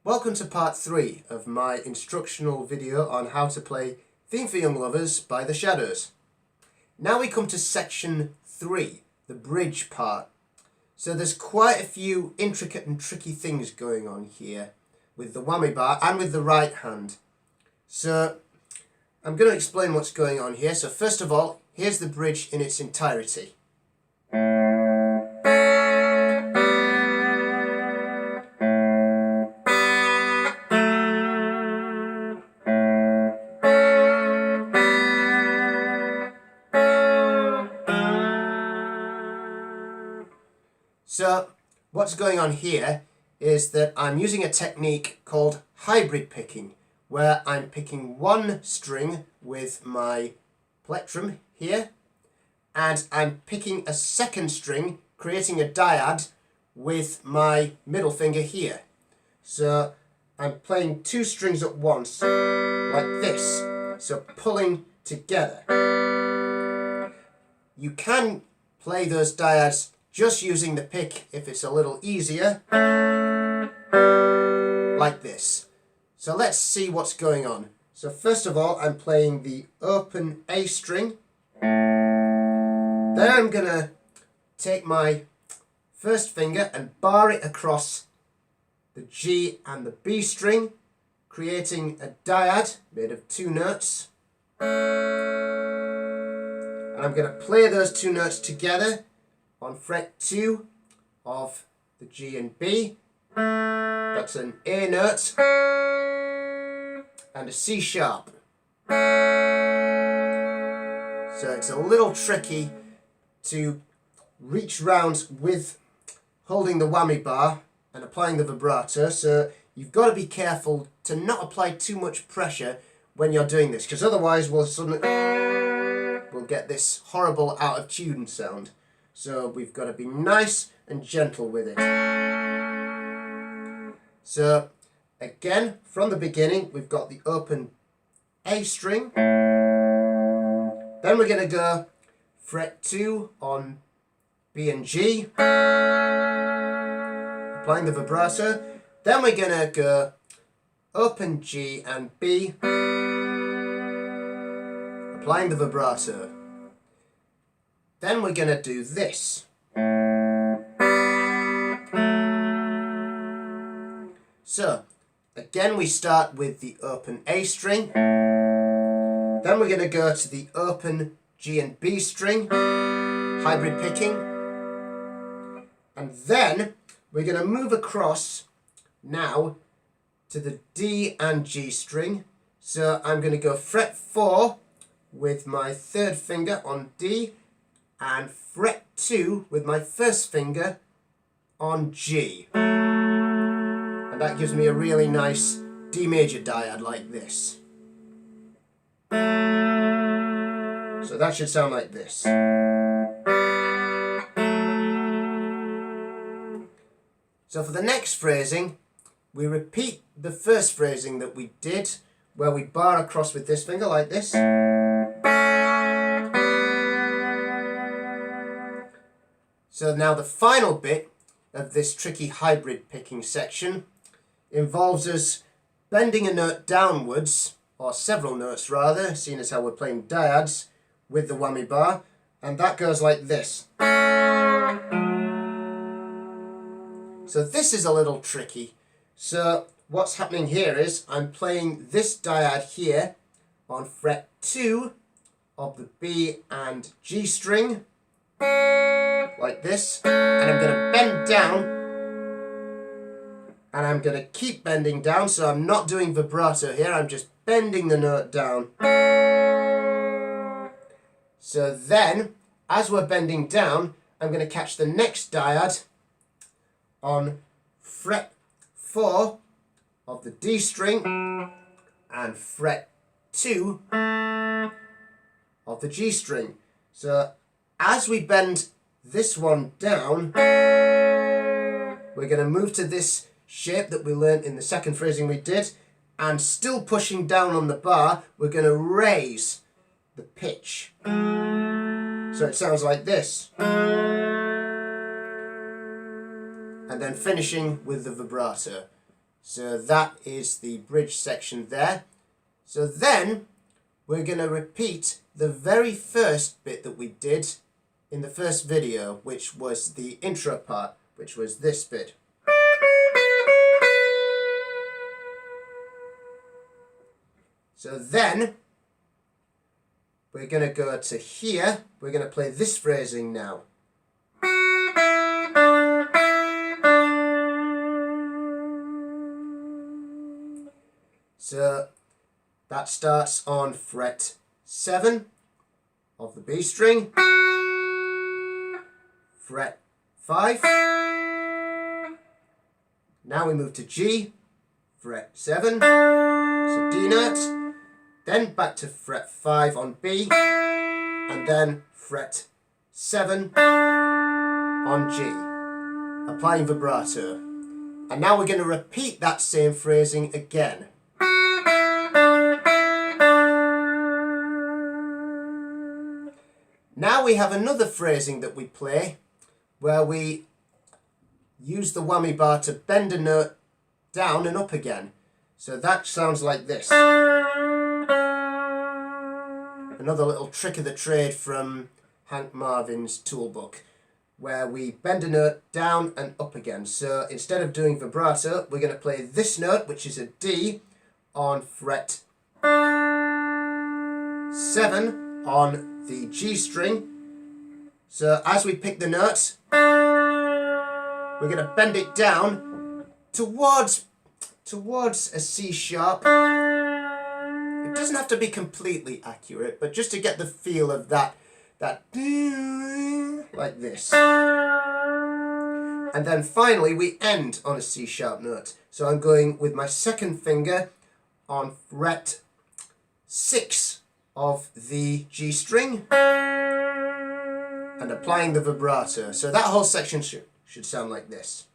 Welcome to part 3 of my instructional video on how to play Theme for Young Lovers by The Shadows. Now we come to section 3, the bridge part. So there's quite a few intricate and tricky things going on here with the whammy bar and with the right hand. So I'm going to explain what's going on here. So first of all, here's the bridge in its entirety. So what's going on here is that I'm using a technique called hybrid picking, where I'm picking one string with my plectrum here, and I'm picking a second string, creating a dyad with my middle finger here. So I'm playing two strings at once, like this, so pulling together. You can play those dyads just using the pick if it's a little easier, like this. So let's see what's going on. So first of all, I'm playing the open A string. Then I'm going to take my first finger and bar it across the G and the B string, creating a dyad made of two notes. And I'm going to play those two notes together on fret 2 of the G and B. That's an A note and a C sharp. So it's a little tricky to reach round with holding the whammy bar and applying the vibrato, so you've got to be careful to not apply too much pressure when you're doing this, because otherwise we'll get this horrible out of tune sound. So we've got to be nice and gentle with it. So again, from the beginning, we've got the open A string. Then we're going to go fret 2 on B and G, applying the vibrato. Then we're going to go open G and B, applying the vibrato. Then we're going to do this. So, again we start with the open A string. Then we're going to go to the open G and B string, hybrid picking. And then we're going to move across now to the D and G string. So I'm going to go fret 4 with my third finger on D, and fret 2 with my first finger on G. And that gives me a really nice D major dyad like this. So that should sound like this. So for the next phrasing, we repeat the first phrasing that we did, where we bar across with this finger like this. So now the final bit of this tricky hybrid picking section involves us bending a note downwards, or several notes rather, seeing as how we're playing dyads with the whammy bar, and that goes like this. So this is a little tricky. So what's happening here is I'm playing this dyad here on fret 2 of the B and G string, like this, and I'm going to bend down, and I'm going to keep bending down, so I'm not doing vibrato here, I'm just bending the note down. So then, as we're bending down, I'm going to catch the next dyad on fret 4 of the D string and fret 2 of the G string. So as we bend this one down, we're going to move to this shape that we learnt in the second phrasing we did, and still pushing down on the bar, we're going to raise the pitch. So it sounds like this. And then finishing with the vibrato. So that is the bridge section there. So then we're going to repeat the very first bit that we did in the first video, which was the intro part, which was this bit. So then we're going to go to here. We're going to play this phrasing now. So that starts on fret 7 of the B string, fret 5. Now we move to G, fret 7, so D note, then back to fret 5 on B, and then fret 7 on G, applying vibrato. And now we're going to repeat that same phrasing again. Now we have another phrasing that we play where we use the whammy bar to bend a note down and up again. So that sounds like this. Another little trick of the trade from Hank Marvin's toolbook, where we bend a note down and up again. So instead of doing vibrato, we're going to play this note, which is a D, on fret 7 on the G string. So as we pick the note, we're going to bend it down towards a C sharp. It doesn't have to be completely accurate, but just to get the feel of that like this. And then finally we end on a C sharp note. So I'm going with my second finger on fret 6 of the G string and applying the vibrato. So that whole section should sound like this.